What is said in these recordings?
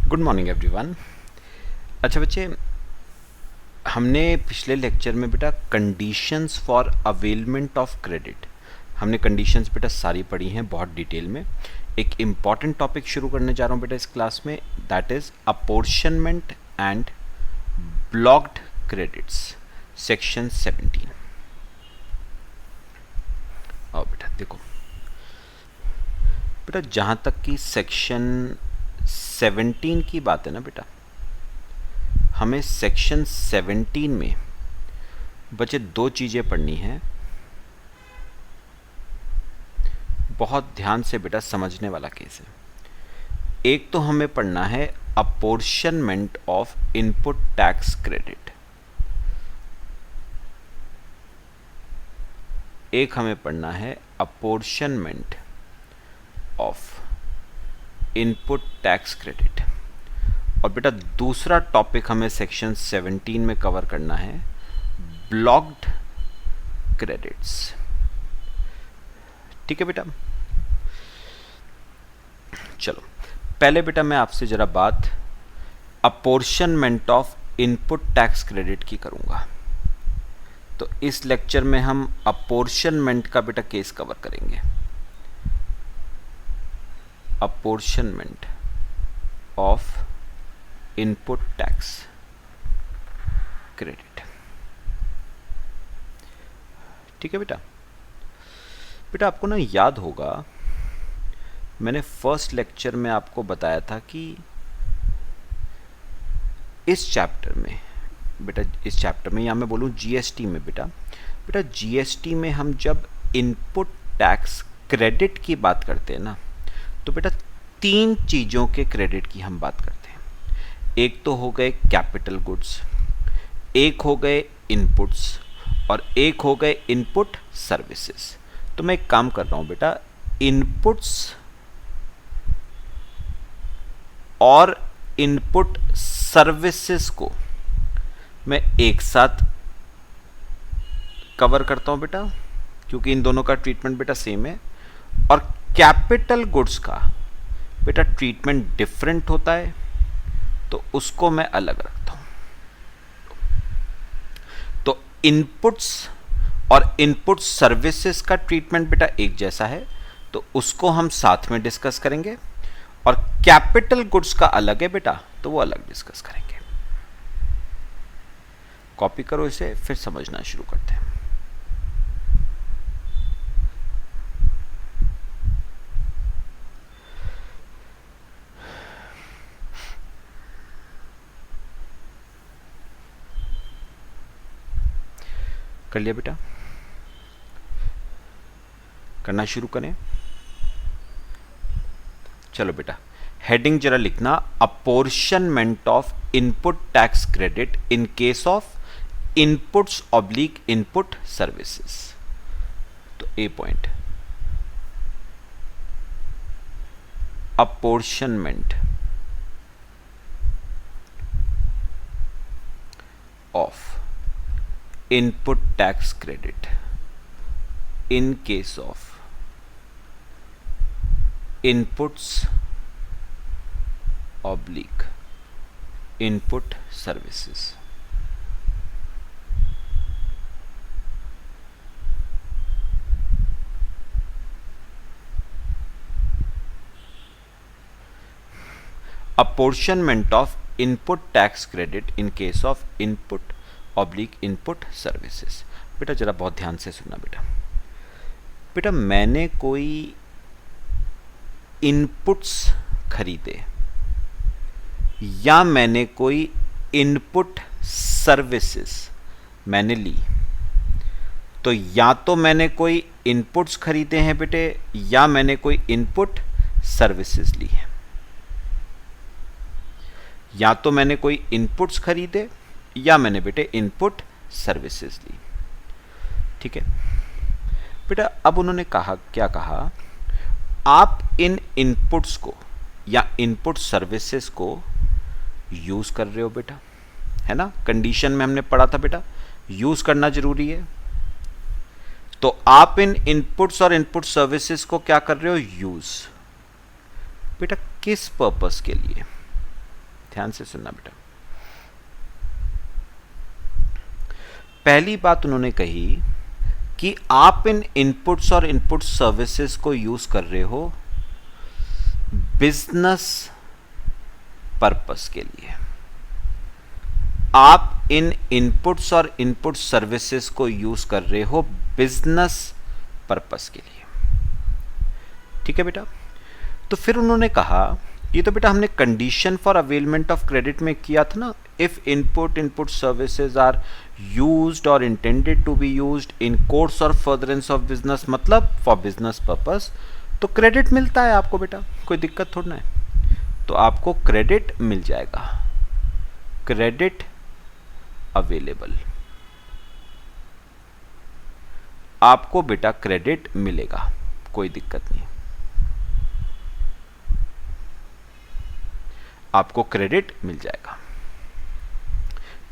Good morning everyone. अच्छा बच्चे, हमने पिछले लेक्चर में बेटा conditions for availment of credit, हमने कंडीशंस बेटा सारी पढ़ी हैं बहुत डिटेल में। एक इम्पॉर्टेंट टॉपिक शुरू करने जा रहा हूँ बेटा इस क्लास में, that is apportionment and blocked credits, section 17। आओ बेटा देखो बेटा, जहाँ तक कि सेक्शन 17 की बात है ना बेटा, हमें सेक्शन 17 में बच्चे दो चीज़ें पढ़नी हैं, बहुत ध्यान से बेटा समझने वाला केस है। एक तो हमें पढ़ना है apportionment of input tax credit, एक हमें पढ़ना है apportionment of input tax credit, और बेटा दूसरा टॉपिक हमें सेक्शन 17 में कवर करना है ब्लॉक्ड क्रेडिट्स। ठीक है बेटा, चलो पहले बेटा मैं आपसे जरा बात apportionment of input tax credit की करूंगा। तो इस लेक्चर में हम अपोर्शनमेंट का बेटा केस कवर करेंगे, apportionment of input tax credit. ठीक है बेटा, बेटा आपको ना याद होगा मैंने फर्स्ट लेक्चर में आपको बताया था कि इस चैप्टर में बेटा, इस चैप्टर में या मैं बोलूँ जीएसटी में बेटा जीएसटी में हम जब इनपुट टैक्स क्रेडिट की बात करते हैं ना, तो बेटा तीन चीज़ों के क्रेडिट की हम बात करते हैं। एक तो हो गए कैपिटल गुड्स, एक हो गए इनपुट्स, और एक हो गए इनपुट सर्विसेज। तो मैं एक काम कर रहा हूं बेटा, इनपुट्स और इनपुट सर्विसेज को मैं एक साथ कवर करता हूं बेटा, क्योंकि इन दोनों का ट्रीटमेंट बेटा सेम है। और कैपिटल गुड्स का बेटा ट्रीटमेंट डिफरेंट होता है, तो उसको मैं अलग रखता हूं। तो इनपुट्स और इनपुट सर्विसेज का ट्रीटमेंट बेटा एक जैसा है, तो उसको हम साथ में डिस्कस करेंगे, और कैपिटल गुड्स का अलग है बेटा, तो वो अलग डिस्कस करेंगे। कॉपी करो इसे, फिर समझना शुरू करते हैं। कर लिया बेटा, करना शुरू करें। चलो बेटा हेडिंग जरा लिखना, apportionment of input tax credit in case of inputs oblique input services. तो A point, apportionment of input tax credit in case of inputs oblique input services। apportionment of input tax credit in case of input oblique input services. बेटा जरा बहुत ध्यान से सुनना बेटा मैंने कोई इनपुट्स खरीदे या मैंने कोई इनपुट सर्विसेज मैंने ली, तो या तो मैंने कोई इनपुट्स खरीदे हैं बेटे, या मैंने कोई इनपुट सर्विसेज ली है। या तो मैंने कोई इनपुट्स खरीदे या मैंने बेटे इनपुट सर्विसेज ली। ठीक है बेटा, अब उन्होंने कहा, क्या कहा, आप इन इनपुट्स को या इनपुट सर्विसेज को यूज कर रहे हो बेटा, है ना। कंडीशन में हमने पढ़ा था बेटा यूज करना जरूरी है। तो आप इन इनपुट्स और इनपुट सर्विसेज को क्या कर रहे हो, यूज। बेटा किस पर्पस के लिए, ध्यान से सुनना बेटा। पहली बात उन्होंने कही कि आप इन इनपुट्स और इनपुट सर्विसेज को यूज कर रहे हो बिजनेस पर्पस के लिए। आप इन इनपुट्स और इनपुट सर्विसेज को यूज कर रहे हो बिजनेस पर्पस के लिए, ठीक है बेटा। तो फिर उन्होंने कहा, ये तो बेटा हमने condition for availment of credit में किया था ना, if input services are used or intended to be used in course or furtherance of business, मतलब फॉर बिजनेस पर्पस, तो क्रेडिट मिलता है आपको बेटा, कोई दिक्कत थोड़ा ना है। तो आपको क्रेडिट मिल जाएगा, क्रेडिट अवेलेबल, आपको बेटा क्रेडिट मिलेगा, कोई दिक्कत नहीं, आपको क्रेडिट मिल जाएगा,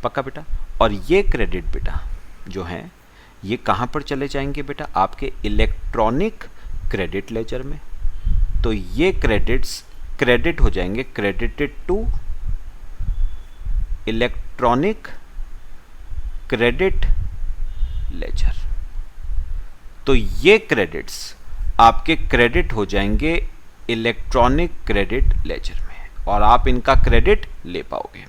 पक्का बेटा। और ये क्रेडिट बेटा जो है ये कहां पर चले जाएंगे बेटा, आपके इलेक्ट्रॉनिक क्रेडिट लेजर में। तो ये क्रेडिट्स क्रेडिट हो जाएंगे, credited to electronic credit ledger. तो ये क्रेडिट्स आपके क्रेडिट हो जाएंगे इलेक्ट्रॉनिक क्रेडिट लेजर में और आप इनका क्रेडिट ले पाओगे।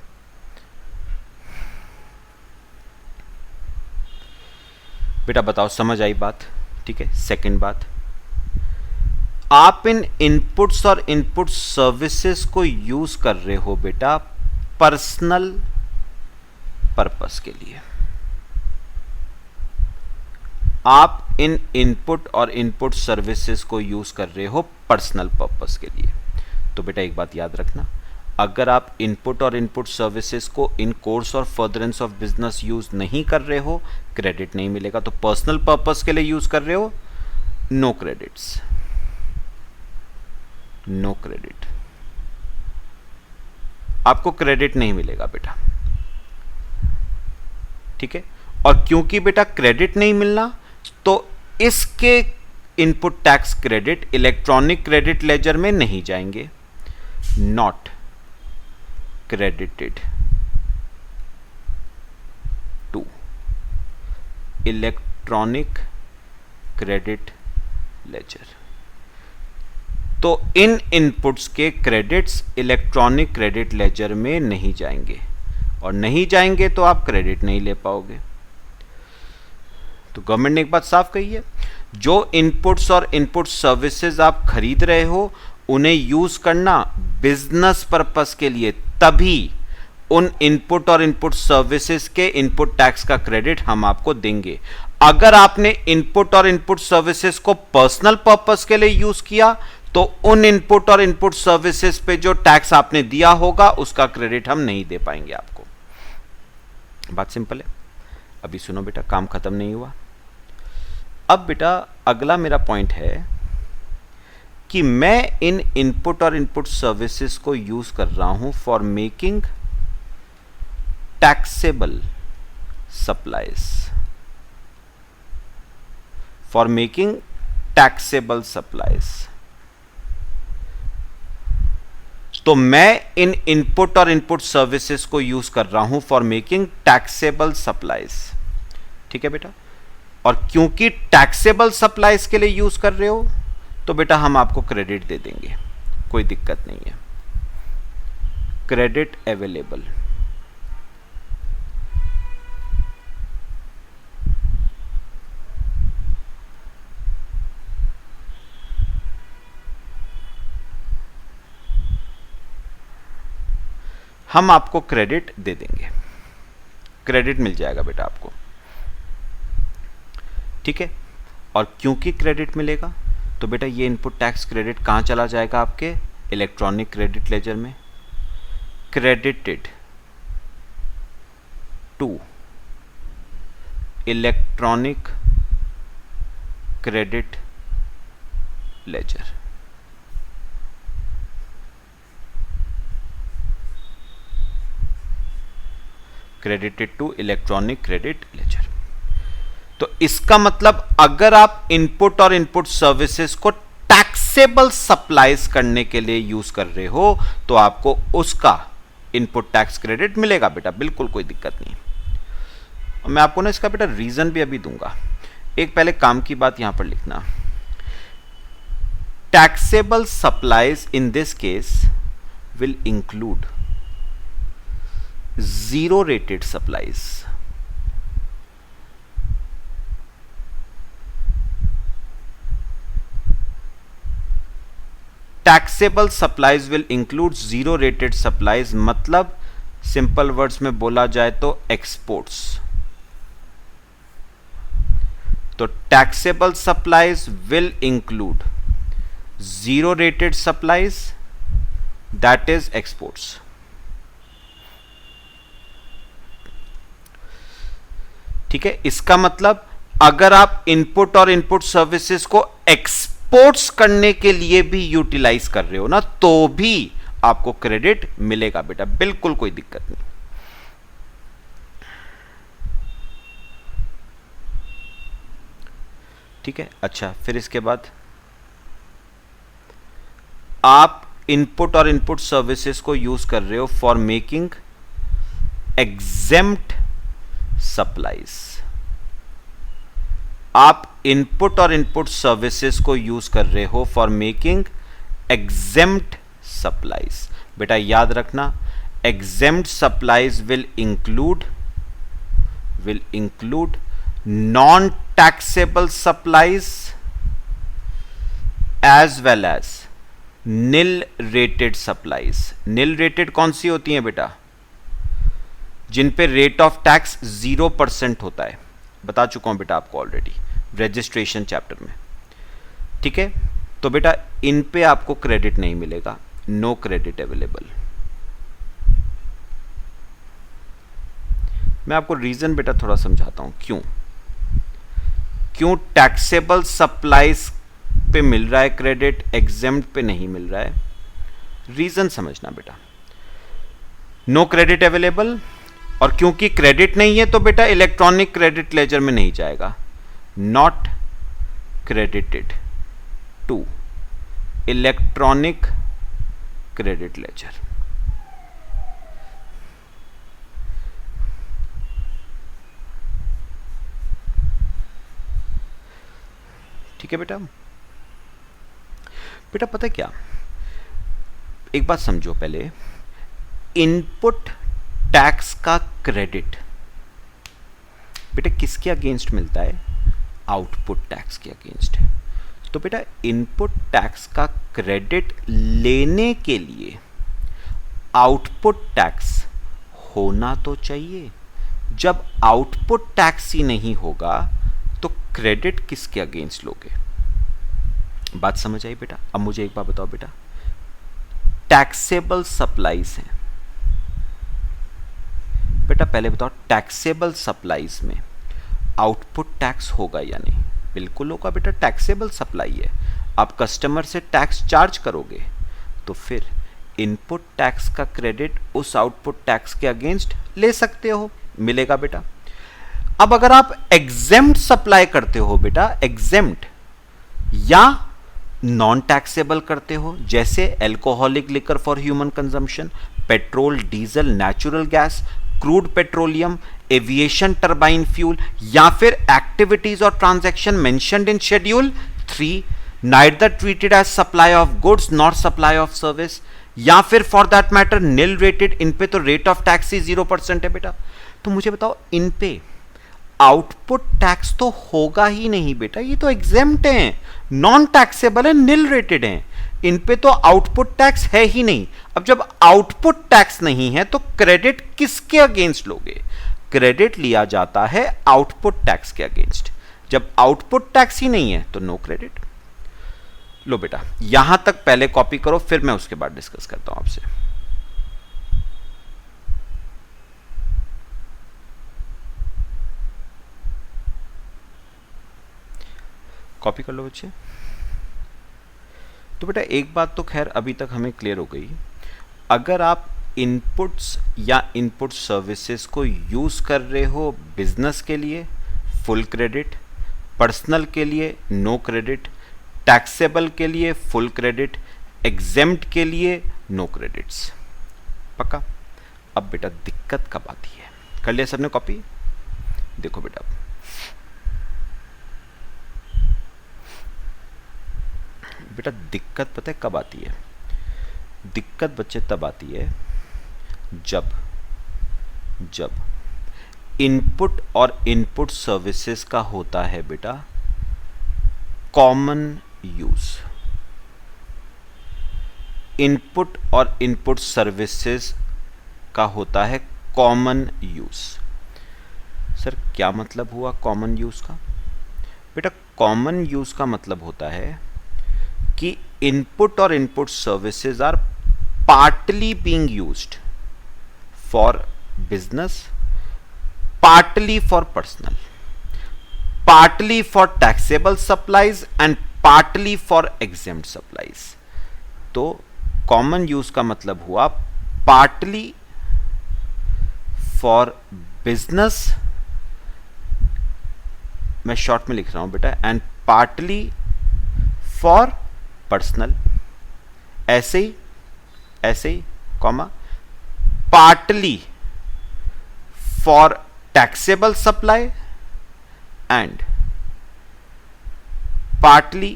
बेटा बताओ समझ आई बात, ठीक है। सेकंड बात, आप इन इनपुट्स और इनपुट सर्विसेज को यूज कर रहे हो बेटा पर्सनल पर्पस के लिए। आप इन इनपुट और इनपुट सर्विसेज को यूज कर रहे हो पर्सनल पर्पस के लिए। तो बेटा एक बात याद रखना, अगर आप इनपुट और इनपुट सर्विसेज को इन course or furtherance of business use नहीं कर रहे हो, क्रेडिट नहीं मिलेगा। तो पर्सनल पर्पस के लिए यूज कर रहे हो, नो क्रेडिट्स, नो क्रेडिट, आपको क्रेडिट नहीं मिलेगा बेटा, ठीक है। और क्योंकि बेटा क्रेडिट नहीं मिलना, तो इसके input tax credit electronic credit ledger में नहीं जाएंगे, not credited to electronic credit ledger। तो इन इनपुट्स के क्रेडिट्स इलेक्ट्रॉनिक क्रेडिट लेजर में नहीं जाएंगे, और नहीं जाएंगे तो आप क्रेडिट नहीं ले पाओगे। तो गवर्नमेंट ने एक बात साफ कही है, जो इनपुट्स और इनपुट सर्विसेज आप खरीद रहे हो उन्हें यूज करना बिजनेस पर्पस के लिए, तभी उन इनपुट और इनपुट सर्विसेज के इनपुट टैक्स का क्रेडिट हम आपको देंगे। अगर आपने इनपुट और इनपुट सर्विसेज को पर्सनल पर्पस के लिए यूज किया, तो उन इनपुट और इनपुट सर्विसेज पे जो टैक्स आपने दिया होगा उसका क्रेडिट हम नहीं दे पाएंगे आपको। बात सिंपल है। अभी सुनो बेटा, काम खत्म नहीं हुआ। अब बेटा अगला मेरा पॉइंट है कि मैं इन इनपुट और इनपुट सर्विसेज को यूज कर रहा हूं for making taxable supplies, for making taxable supplies. तो मैं इन इनपुट और इनपुट सर्विसेज को यूज कर रहा हूं फॉर मेकिंग टैक्सेबल सप्लाईज, ठीक है बेटा। और क्योंकि टैक्सेबल सप्लाईज के लिए यूज कर रहे हो, तो बेटा हम आपको क्रेडिट दे देंगे, कोई दिक्कत नहीं है, क्रेडिट अवेलेबल। हम आपको क्रेडिट दे देंगे, क्रेडिट मिल जाएगा बेटा आपको, ठीक है। और क्योंकि क्रेडिट मिलेगा, तो बेटा ये इनपुट टैक्स क्रेडिट कहाँ चला जाएगा, आपके इलेक्ट्रॉनिक क्रेडिट लेजर में, credited to electronic credit ledger. Credited to electronic credit ledger. तो इसका मतलब अगर आप इनपुट और इनपुट सर्विसेज को टैक्सेबल सप्लाईज करने के लिए यूज कर रहे हो, तो आपको उसका इनपुट टैक्स क्रेडिट मिलेगा बेटा, बिल्कुल कोई दिक्कत नहीं। और मैं आपको ना इसका बेटा रीजन भी अभी दूंगा। एक पहले काम की बात यहां पर लिखना, taxable supplies in this case will include zero rated supplies. Taxable supplies will include zero rated supplies, मतलब सिंपल वर्ड्स में बोला जाए तो एक्सपोर्ट्स। तो taxable supplies will include zero rated supplies, that is exports. ठीक है, इसका मतलब अगर आप इनपुट और इनपुट सर्विसेज को एक्सपोर्ट्स करने के लिए भी यूटिलाइज कर रहे हो ना, तो भी आपको क्रेडिट मिलेगा बेटा, बिल्कुल कोई दिक्कत नहीं। ठीक है, अच्छा फिर इसके बाद आप इनपुट और इनपुट सर्विसेज को यूज कर रहे हो फॉर मेकिंग एग्जेम्प्ट सप्लाईज। आप इनपुट और इनपुट सर्विसेज को यूज कर रहे हो फॉर मेकिंग एग्जेम्प्ट सप्लाईज। बेटा याद रखना, exempt supplies will include non taxable supplies as well as nil rated supplies. Nil rated कौन सी होती हैं बेटा? जिन पे रेट ऑफ टैक्स 0% होता है, बता चुका हूं बेटा आपको ऑलरेडी रजिस्ट्रेशन चैप्टर में। ठीक है, तो बेटा इन पे आपको क्रेडिट नहीं मिलेगा, नो क्रेडिट अवेलेबल। मैं आपको रीजन बेटा थोड़ा समझाता हूं, क्यों टैक्सेबल सप्लाईज पे मिल रहा है क्रेडिट, एग्जेम्प्ट पे नहीं मिल रहा है। रीजन समझना बेटा, नो क्रेडिट अवेलेबल, और क्योंकि क्रेडिट नहीं है तो बेटा इलेक्ट्रॉनिक क्रेडिट लेजर में नहीं जाएगा, not credited to electronic credit ledger. ठीक है बेटा, बेटा पता है क्या, एक बात समझो पहले, इनपुट टैक्स का क्रेडिट बेटा किसके अगेंस्ट मिलता है? आउटपुट टैक्स के अगेंस्ट। तो बेटा इनपुट टैक्स का क्रेडिट लेने के लिए आउटपुट टैक्स होना तो चाहिए। जब आउटपुट टैक्स ही नहीं होगा तो क्रेडिट किसके अगेंस्ट लोगे? बात समझ आई बेटा? अब मुझे एक बात बताओ बेटा, टैक्सेबल सप्लाईज हैं बेटा, पहले बताओ टैक्सेबल सप्लाईज में आउटपुट टैक्स होगा या नहीं? बिल्कुल होगा बेटा, टैक्सेबल सप्लाई है, आप कस्टमर से टैक्स चार्ज करोगे, तो फिर इनपुट टैक्स का क्रेडिट उस आउटपुट टैक्स के अगेंस्ट ले सकते हो, मिलेगा बेटा। अब अगर आप एग्जेम्प्ट सप्लाई करते हो बेटा, एग्जेम्प्ट या नॉन टैक्सेबल करते हो, जैसे alcoholic liquor for human consumption, petrol, diesel, natural gas, crude petroleum, aviation turbine fuel, या फिर activities or transaction mentioned in schedule 3, neither treated as supply of goods not supply of service, या फिर for that matter nil rated, इन पे तो rate of tax ही 0% है बेटा। तो मुझे बताओ इन पे आउटपुट टैक्स तो होगा ही नहीं बेटा, ये तो एग्जेम्प्ट हैं, नॉन टैक्सेबल है, नील रेटेड हैं, इन पे तो आउटपुट टैक्स है ही नहीं। अब जब आउटपुट टैक्स नहीं है तो क्रेडिट किसके अगेंस्ट लोगे? क्रेडिट लिया जाता है आउटपुट टैक्स के अगेंस्ट। जब आउटपुट टैक्स ही नहीं है तो नो क्रेडिट। लो बेटा यहां तक पहले कॉपी करो, फिर मैं उसके बाद डिस्कस करता हूं आपसे। कॉपी कर लो बच्चे। तो बेटा एक बात तो खैर अभी तक हमें क्लियर हो गई, अगर आप इनपुट्स या इनपुट सर्विसेज को यूज कर रहे हो बिजनेस के लिए फुल क्रेडिट, पर्सनल के लिए नो क्रेडिट, टैक्सेबल के लिए फुल क्रेडिट, एग्जेम्प्ट के लिए नो क्रेडिट्स। पक्का? अब बेटा दिक्कत कब आती है, कर लिया सबने कॉपी? देखो बेटा, बेटा दिक्कत पता है कब आती है? दिक्कत बच्चे तब आती है जब इनपुट और इनपुट सर्विसेज का होता है बेटा कॉमन यूज। इनपुट और इनपुट सर्विसेज का होता है कॉमन यूज। सर क्या मतलब हुआ कॉमन यूज का? बेटा कॉमन यूज का मतलब होता है कि इनपुट और input services are partly being used for business, partly for personal, partly for taxable supplies and partly for exempt supplies। तो कॉमन यूज का मतलब हुआ partly for business, मैं शॉर्ट में लिख रहा हूं बेटा, एंड partly for personal, ऐसे ही comma, partly for taxable supply and partly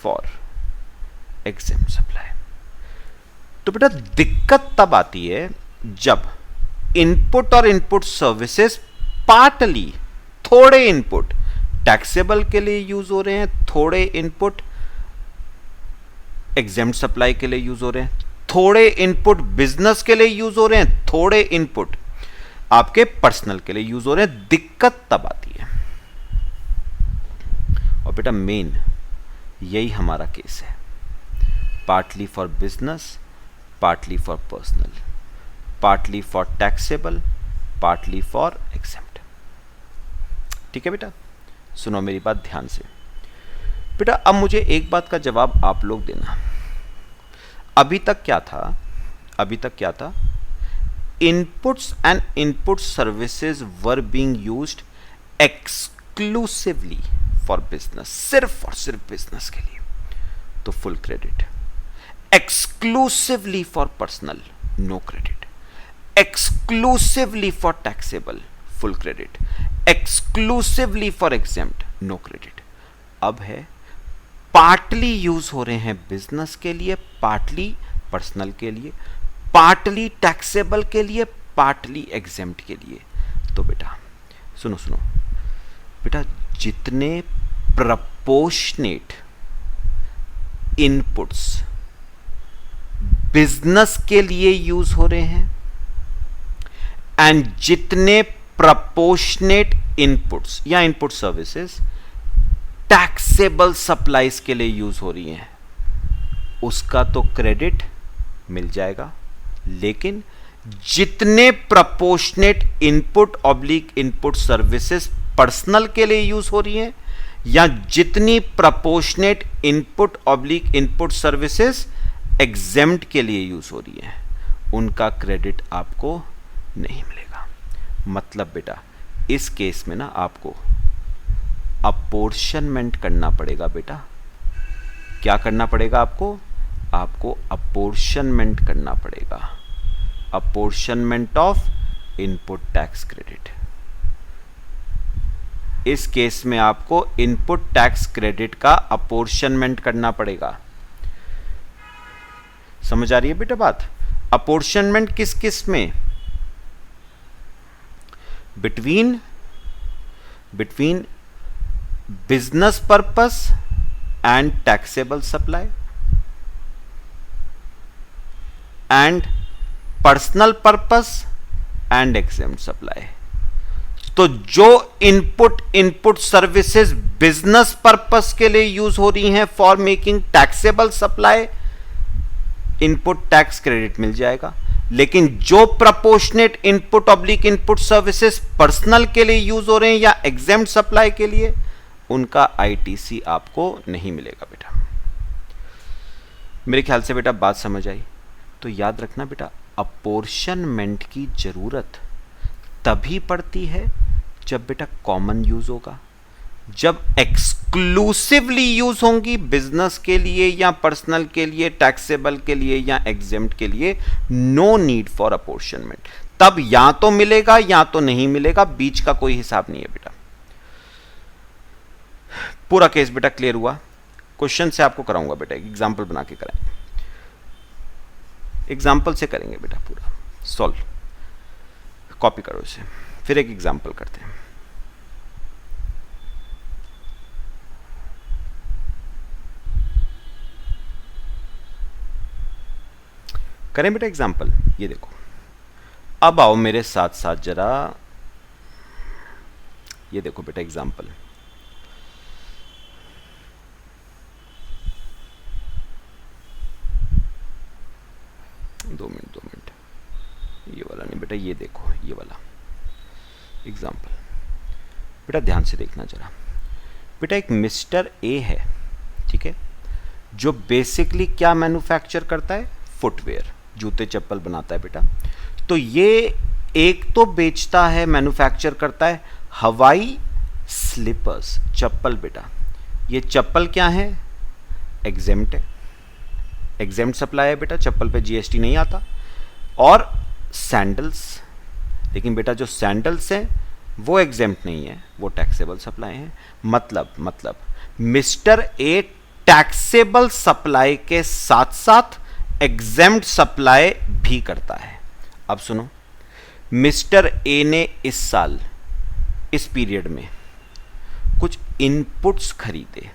for exempt supply। तो बेटा दिक्कत तब आती है जब इनपुट और इनपुट सर्विसेज पार्टली, थोड़े इनपुट टैक्सेबल के लिए यूज हो रहे हैं, थोड़े इनपुट एग्जेम्प्ट सप्लाई के लिए यूज हो रहे हैं, थोड़े इनपुट बिजनेस के लिए यूज हो रहे हैं, थोड़े इनपुट आपके पर्सनल के लिए यूज हो रहे हैं। दिक्कत तब आती है। और बेटा मेन यही हमारा केस है, partly for business, partly for personal, partly for taxable, partly for exempt. ठीक है बेटा, सुनो मेरी बात ध्यान से। बेटा अब मुझे एक बात का जवाब आप लोग देना, अभी तक क्या था? Inputs and input services were being used exclusively for business, सिर्फ और सिर्फ बिजनेस के लिए, तो full credit. Exclusively for personal, no credit. Exclusively for taxable, full credit. Exclusively for exempt, no credit. अब है पार्टली यूज हो रहे हैं बिजनेस के लिए, पार्टली पर्सनल के लिए, पार्टली टैक्सेबल के लिए, पार्टली एग्जेम्प्ट के लिए। तो बेटा सुनो बेटा, जितने प्रपोर्शनेट इनपुट्स बिजनेस के लिए यूज हो रहे हैं एंड जितने प्रपोर्शनेट इनपुट्स या इनपुट सर्विसेज टैक्सेबल सप्लाईज के लिए यूज हो रही हैं, उसका तो क्रेडिट मिल जाएगा। लेकिन जितने proportionate input oblique input services personal के लिए यूज हो रही हैं या जितनी proportionate input oblique input services exempt के लिए यूज हो रही हैं, उनका क्रेडिट आपको नहीं मिलेगा। मतलब बेटा इस केस में ना आपको अपोर्शनमेंट करना पड़ेगा। बेटा क्या करना पड़ेगा आपको अपोर्शनमेंट करना पड़ेगा, apportionment of input tax credit. इस केस में आपको इनपुट टैक्स क्रेडिट का अपोर्शनमेंट करना पड़ेगा। समझ आ रही है बेटा बात? अपोर्शनमेंट किस किस में? Between business purpose and taxable supply and personal purpose and exempt supply. तो जो इनपुट सर्विसेज बिजनेस पर्पस के लिए यूज हो रही हैं for making taxable supply, input tax credit मिल जाएगा। लेकिन जो proportionate input oblique input services personal के लिए यूज हो रहे हैं या एग्जेम्प्ट सप्लाई के लिए, उनका आईटीसी आपको नहीं मिलेगा। बेटा मेरे ख्याल से बेटा बात समझ आई। तो याद रखना बेटा, अपोर्शनमेंट की जरूरत तभी पड़ती है जब बेटा कॉमन यूज होगा, जब एक्सक्लूसिवली यूज होंगी बिजनेस के लिए या पर्सनल के लिए, टैक्सेबल के लिए या एग्जेम्प्ट के लिए, नो नीड फॉर अपॉर्शनमेंट, तब या तो मिलेगा या तो नहीं मिलेगा, बीच का कोई हिसाब नहीं है बेटा। पूरा केस बेटा क्लियर हुआ? क्वेश्चन से आपको कराऊंगा बेटा, एग्जाम्पल बना के कराएंगे, एग्जाम्पल से करेंगे बेटा पूरा सॉल्व। कॉपी करो इसे, फिर एक एग्जाम्पल करते हैं। करें बेटा एग्जाम्पल। ये देखो, अब आओ मेरे साथ साथ जरा, ये देखो बेटा एग्जाम्पल। दो मिनट, ये वाला नहीं बेटा, ये देखो ये वाला एग्जाम्पल। बेटा ध्यान से देखना जरा। बेटा एक मिस्टर ए है, ठीक है, जो बेसिकली क्या मैन्युफैक्चर करता है? फुटवेयर, जूते चप्पल बनाता है बेटा। तो ये एक तो बेचता है, मैन्युफैक्चर करता है हवाई स्लीपर्स, चप्पल बेटा। ये चप्पल क्या है? एग्जेम्प्ट है, एग्जेम्प्ट सप्लाई है बेटा, चप्पल पे जीएसटी नहीं आता। और सैंडल्स, लेकिन बेटा जो सैंडल्स हैं वो एग्जेम्प्ट नहीं है, वो टैक्सेबल सप्लाई है। मतलब मिस्टर ए टैक्सेबल सप्लाई के साथ साथ एग्जेम्प्ट सप्लाई भी करता है। अब सुनो, मिस्टर ए ने इस साल, इस पीरियड में कुछ इनपुट्स खरीदे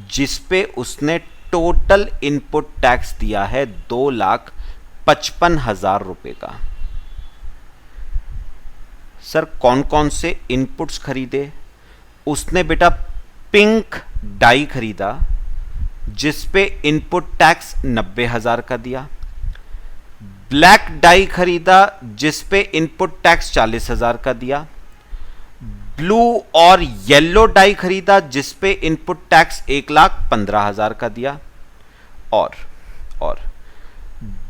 जिस पे उसने टोटल इनपुट टैक्स दिया है 2,55,000 रुपए का। सर कौन कौन से इनपुट्स खरीदे? उसने बेटा पिंक डाई खरीदा जिस पे इनपुट टैक्स 90,000 का दिया, ब्लैक डाई खरीदा जिस पे इनपुट टैक्स 40,000 का दिया, ब्लू और येलो डाई खरीदा जिस पे इनपुट टैक्स 1,15,000 का दिया, और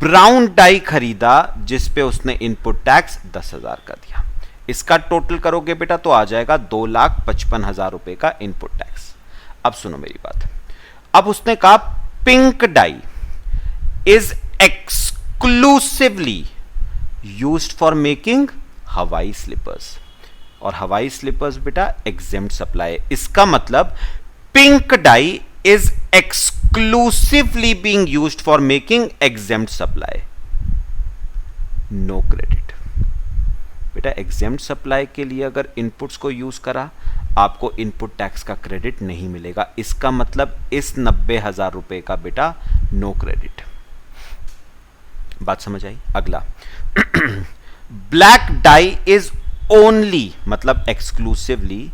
ब्राउन डाई खरीदा जिस पे उसने इनपुट टैक्स 10,000 का दिया। इसका टोटल करोगे बेटा तो आ जाएगा 2,55,000 रुपए का इनपुट टैक्स। अब सुनो मेरी बात, अब उसने कहा pink dye is exclusively used for making हवाई स्लीपर्स, और हवाई स्लीपर्स बेटा एग्जेम्प्ट सप्लाई। इसका मतलब pink dye is exclusively being used for making exempt supply, no credit. बेटा एग्जेम्प्ट सप्लाई के लिए अगर इनपुट्स को यूज करा, आपको इनपुट टैक्स का क्रेडिट नहीं मिलेगा। इसका मतलब इस 90,000 रुपए का बेटा नो क्रेडिट। बात समझ आई? अगला, ब्लैक डाई इज ओनली, मतलब एक्सक्लूसिवली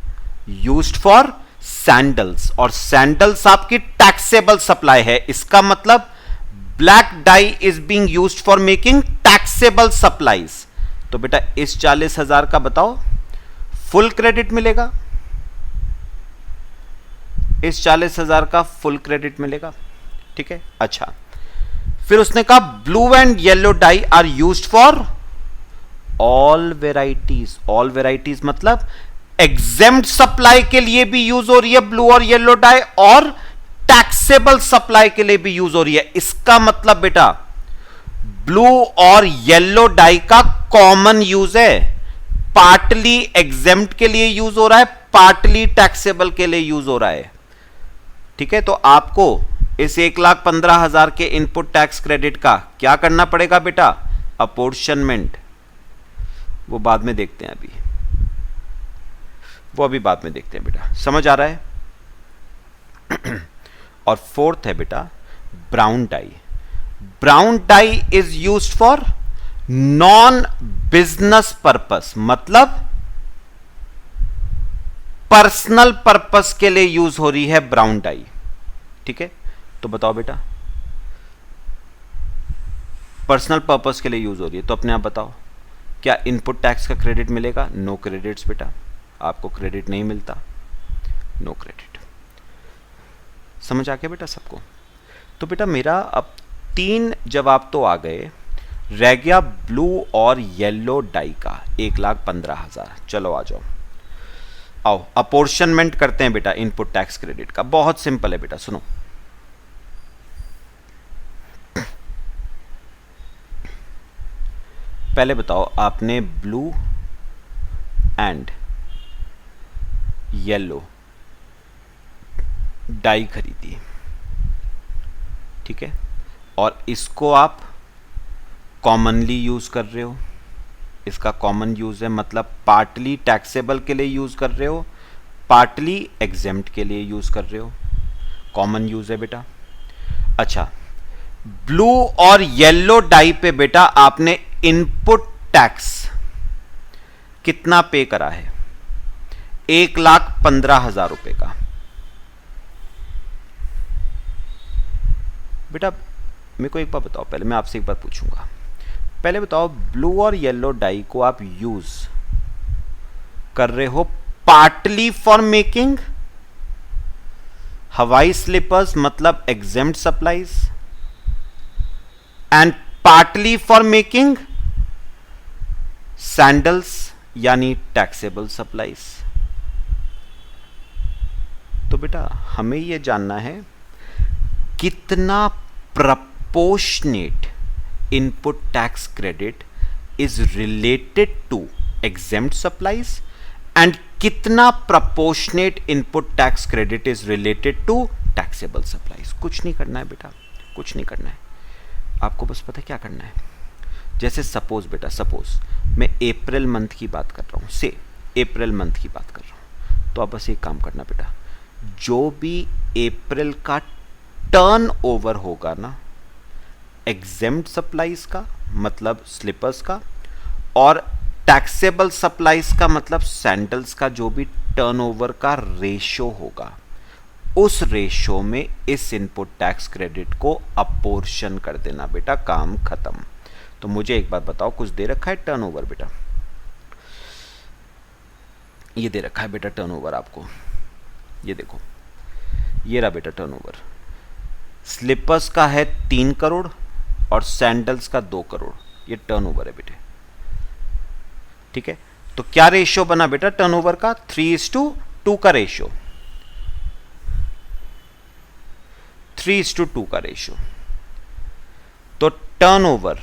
यूज्ड फॉर सैंडल्स, और सैंडल्स आपकी टैक्सेबल सप्लाई है। इसका मतलब black dye is being used for making taxable supplies. तो बेटा इस 40,000 का बताओ फुल क्रेडिट मिलेगा? इस 40,000 का फुल क्रेडिट मिलेगा, ठीक है। अच्छा, फिर उसने कहा blue and yellow dye are used for all varieties. All varieties मतलब एग्जेम्प्ट सप्लाई के लिए भी यूज हो रही है ब्लू और येलो डाई, और टैक्सेबल सप्लाई के लिए भी यूज हो रही है। इसका मतलब बेटा ब्लू और येलो डाई का कॉमन यूज है, पार्टली एग्जेम्प्ट के लिए यूज हो रहा है, पार्टली टैक्सेबल के लिए यूज हो रहा है, ठीक है। तो आपको इस 1,15,000 के इनपुट टैक्स क्रेडिट का क्या करना पड़ेगा बेटा? अपॉर्शनमेंट। वो बाद में देखते हैं, वो अभी बाद में देखते हैं बेटा, समझ आ रहा है? और फोर्थ है बेटा brown dye. Brown dye is used for non business purpose, मतलब पर्सनल पर्पस के लिए यूज हो रही है ब्राउन डाई, ठीक है। तो बताओ बेटा, पर्सनल पर्पस के लिए यूज हो रही है तो अपने आप बताओ क्या इनपुट टैक्स का क्रेडिट मिलेगा? नो क्रेडिट्स बेटा, आपको क्रेडिट नहीं मिलता, नो क्रेडिट। समझ आ गया बेटा सबको? तो बेटा मेरा अब 3 जवाब तो आ गए, रह गया ब्लू और येलो डाई का 1,15,000। चलो आ जाओ, आओ अपोर्शनमेंट करते हैं बेटा इनपुट टैक्स क्रेडिट का, बहुत सिंपल है बेटा, सुनो। पहले बताओ, आपने ब्लू एंड येलो डाई खरीदी, ठीक है, और इसको आप कॉमनली यूज कर रहे हो। इसका कॉमन यूज है, मतलब पार्टली टैक्सेबल के लिए यूज कर रहे हो, पार्टली एग्जेम्प्ट के लिए यूज कर रहे हो, कॉमन यूज है बेटा। अच्छा, ब्लू और येलो डाई पे बेटा आपने इनपुट टैक्स कितना पे करा है? 1,15,000 रुपए का। बेटा मेरे को एक बार बताओ, पहले मैं आपसे एक बार पूछूंगा, पहले बताओ ब्लू और येलो डाई को आप यूज कर रहे हो पार्टली फॉर मेकिंग हवाई स्लीपर्स मतलब exempt supplies, and partly for making sandals यानी टैक्सेबल सप्लाईज। तो बेटा हमें यह जानना है कितना proportionate input tax credit is related to exempt supplies and कितना proportionate input tax credit is related to taxable supplies. कुछ नहीं करना है बेटा, कुछ नहीं करना है, आपको बस पता है क्या करना है। जैसे सपोज बेटा, सपोज मैं अप्रैल मंथ की बात कर रहा हूं, से अप्रैल मंथ की बात कर रहा हूं, तो आप बस एक काम करना बेटा, जो भी अप्रैल का टर्न ओवर होगा ना एग्जेम्प्ट सप्लाईज का मतलब स्लीपर्स का, और टैक्सेबल सप्लाईज का मतलब सैंडल्स का, जो भी टर्नओवर का रेशो होगा उस रेशो में इस इनपुट टैक्स क्रेडिट को अपोर्शन कर देना बेटा, काम खत्म। तो मुझे एक बात बताओ, कुछ दे रखा है टर्नओवर बेटा? ये दे रखा है बेटा टर्नओवर आपको, ये देखो, ये रहा बेटा टर्नओवर। स्लीपर्स का है 3 करोड़ और सैंडल्स का 2 करोड़, ये टर्नओवर है बेटे, ठीक है। तो क्या रेशियो बना बेटा टर्नओवर का? 3:2 का रेशियो, 3:2 का रेशियो। तो टर्नओवर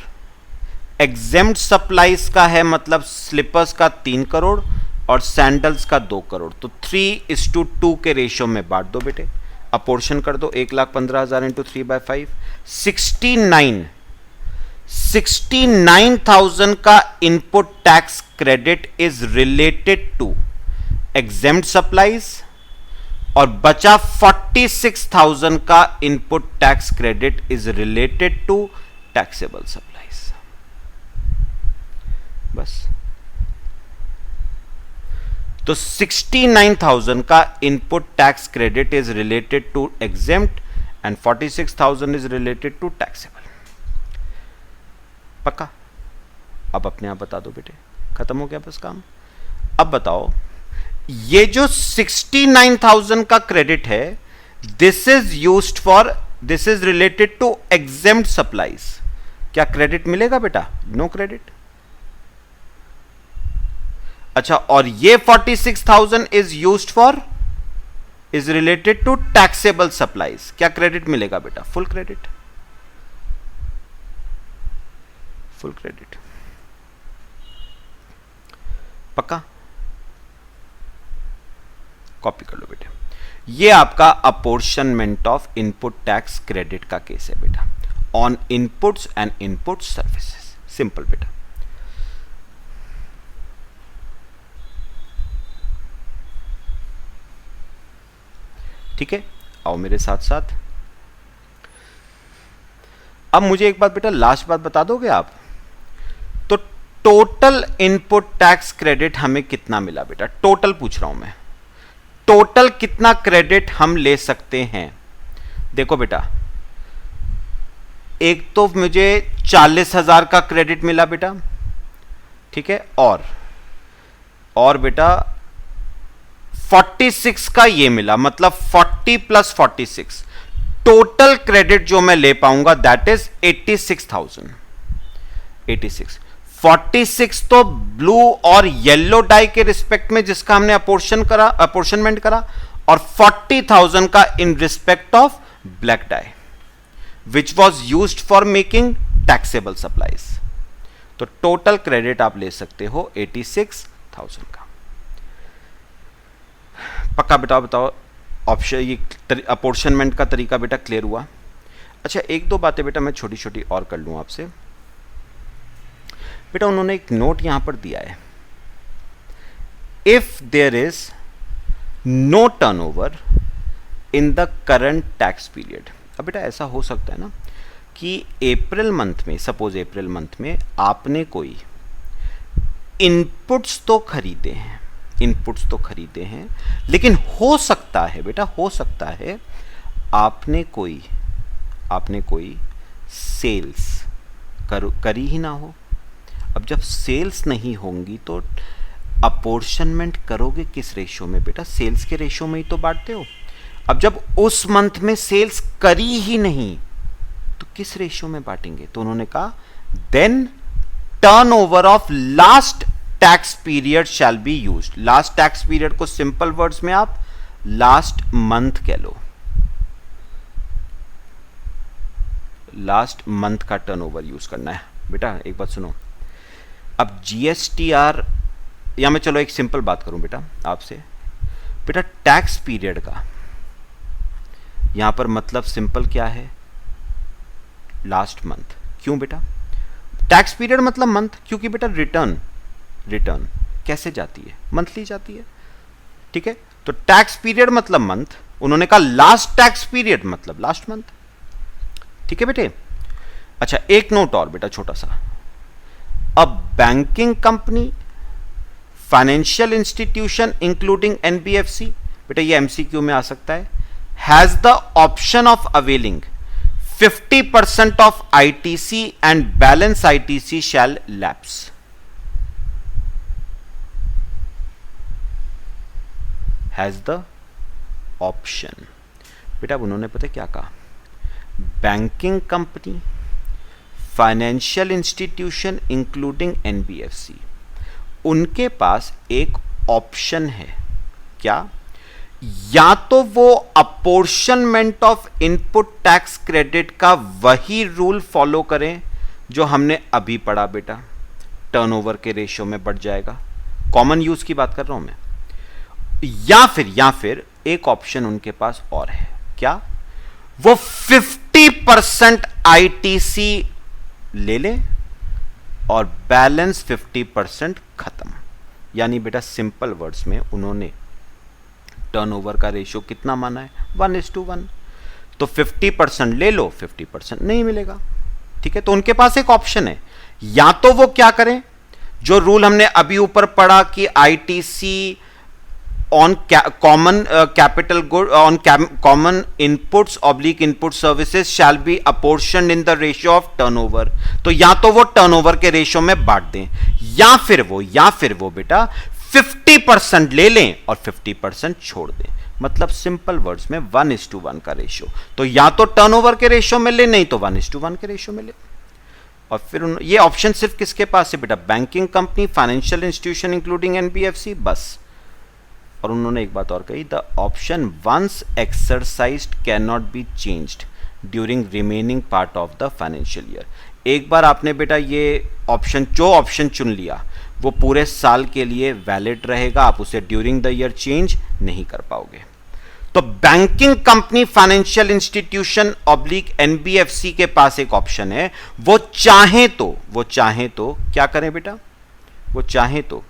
एग्जेम्प्ट सप्लाईज का है मतलब स्लीपर्स का 3 करोड़ और सैंडल्स का 2 करोड़, तो 3:2 के रेशियो में बांट दो बेटे, अपोर्शन कर दो। 1,15,000 इंटू 3/5, 69,000 का input tax credit is related to exempt supplies और बचा 46,000 का input tax credit is related to taxable supplies. बस, तो 69,000 का input tax credit is related to exempt and 46,000 is related to taxable. पक्का? अब अपने आप बता दो बेटे, खत्म हो गया बस काम। अब बताओ, ये जो 69,000 का क्रेडिट है, this is used for, this is related to exempt supplies, क्या क्रेडिट मिलेगा बेटा? No credit. अच्छा, और ये 46,000 is used for, is related to taxable supplies, क्या क्रेडिट मिलेगा बेटा? Full credit, full credit. पक्का? कॉपी कर लो बेटे। ये आपका apportionment of input tax credit का केस है बेटा, on inputs and input services. Simple बेटा। ठीक है, आओ मेरे साथ साथ। अब मुझे एक बात बेटा, लास्ट बात बता दोगे आप, तो टोटल इनपुट टैक्स क्रेडिट हमें कितना मिला बेटा? टोटल पूछ रहा हूं मैं, टोटल कितना क्रेडिट हम ले सकते हैं? देखो बेटा, एक तो मुझे 40,000 का क्रेडिट मिला बेटा, ठीक है, और बेटा 46 का ये मिला, मतलब 40 प्लस 46, टोटल क्रेडिट जो मैं ले पाऊंगा दैट इज 86,000। 86 46 तो ब्लू और येलो डाई के रिस्पेक्ट में जिसका हमने अपोर्शनमेंट करा, और 40,000 का in respect of black dye which was used for making taxable supplies. तो टोटल क्रेडिट आप ले सकते हो 86,000 का। पक्का बेटा बताओ, ऑप्शन ये अपोर्शनमेंट का तरीका बेटा क्लियर हुआ? अच्छा, एक दो बातें बेटा मैं छोटी छोटी और कर लूं आपसे। बेटा उन्होंने एक नोट यहां पर दिया है, if there is no turnover in the current tax period. अब बेटा ऐसा हो सकता है ना कि अप्रैल मंथ में, सपोज अप्रैल मंथ में आपने कोई इनपुट्स तो खरीदे हैं, लेकिन हो सकता है बेटा, हो सकता है आपने कोई सेल्स करी ही ना हो। अब जब सेल्स नहीं होंगी तो अपोर्शनमेंट करोगे किस रेशो में बेटा? सेल्स के रेशो में ही तो बांटते हो। अब जब उस मंथ में सेल्स करी ही नहीं तो किस रेशो में बांटेंगे? तो उन्होंने कहा then turnover of last tax period shall be used. Last tax period को सिंपल वर्ड्स में आप लास्ट मंथ कह लो, लास्ट मंथ का टर्नओवर यूज करना है। बेटा एक बात सुनो, अब जीएसटीआर, या मैं चलो एक सिंपल बात करूं बेटा आपसे। बेटा टैक्स पीरियड का यहां पर मतलब सिंपल क्या है? Last month. क्यों बेटा? टैक्स पीरियड मतलब मंथ, क्योंकि बेटा रिटर्न कैसे जाती है? मंथली जाती है, ठीक है? तो टैक्स पीरियड मतलब मंथ, उन्होंने कहा लास्ट टैक्स पीरियड मतलब लास्ट मंथ, ठीक है बेटे? अच्छा एक नोट और बेटा छोटा सा, अब banking company, financial institution including NBFC, बेटा ये एमसीक्यू में आ सकता है, has the option of availing 50% of ITC and balance ITC shall lapse. Has the option. बेटा उन्होंने पता क्या कहा? Banking company, financial institution including NBFC, उनके पास एक ऑप्शन है। क्या? या तो वो apportionment of input tax credit का वही रूल फॉलो करें जो हमने अभी पढ़ा बेटा, टर्नओवर के रेशियो में बढ़ जाएगा, कॉमन यूज की बात कर रहा हूं मैं, या फिर एक ऑप्शन उनके पास और है। क्या? वो 50% आईटीसी ले ले और बैलेंस 50% खत्म। यानी बेटा सिंपल वर्ड्स में उन्होंने टर्नओवर का रेशियो कितना माना है? 1:1। तो 50% ले लो, 50% नहीं मिलेगा, ठीक है? तो उनके पास एक ऑप्शन है, या तो वो क्या करें, जो रूल हमने अभी ऊपर पढ़ा कि ITC on common capital good on common inputs oblique input services shall be apportioned in the ratio of turnover, तो या तो वो टर्नओवर के रेशियो में बांट दें, या फिर वो बेटा 50% ले लें और 50% छोड़ दें। मतलब सिंपल वर्ड्स में 1:1 का रेशियो। तो या तो टर्नओवर के रेशियो में ले, नहीं तो 1:1 के रेशियो में ले। और फिर ये ऑप्शन सिर्फ किसके पास है बेटा? Banking company, financial institution including NBFC, बस। और उन्होंने एक बात और कही, the option once exercised can not be changed during remaining part of the financial year. एक बार आपने बेटा ये जो ऑप्शन चुन लिया वो पूरे साल के लिए वैलिड रहेगा, आप उसे ड्यूरिंग द ईयर चेंज नहीं कर पाओगे। तो banking company, financial institution oblique NBFC के पास एक ऑप्शन है, वो चाहे तो क्या करें बेटा? वो चाहे तो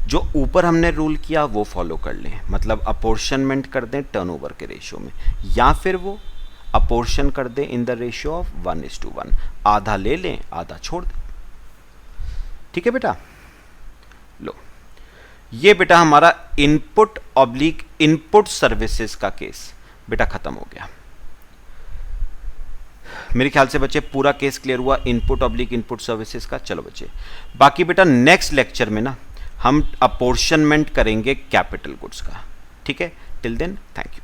जो ऊपर हमने रूल किया वो फॉलो कर लें, मतलब अपोर्शनमेंट कर दें टर्नओवर के रेशियो में, या फिर वो अपोर्शन कर दें इन द रेशियो ऑफ 1:1, आधा ले लें आधा छोड़ दें। ठीक है बेटा? लो, ये बेटा हमारा इनपुट ऑब्लिक इनपुट सर्विसेज का केस बेटा खत्म हो गया। मेरे ख्याल से बच्चे पूरा केस क्लियर हुआ इनपुट ऑब्लिक इनपुट सर्विसेज का। चलो बच्चे, बाकी बेटा नेक्स्ट लेक्चर में ना हम अपोर्शनमेंट करेंगे कैपिटल गुड्स का। ठीक है? Till then thank you.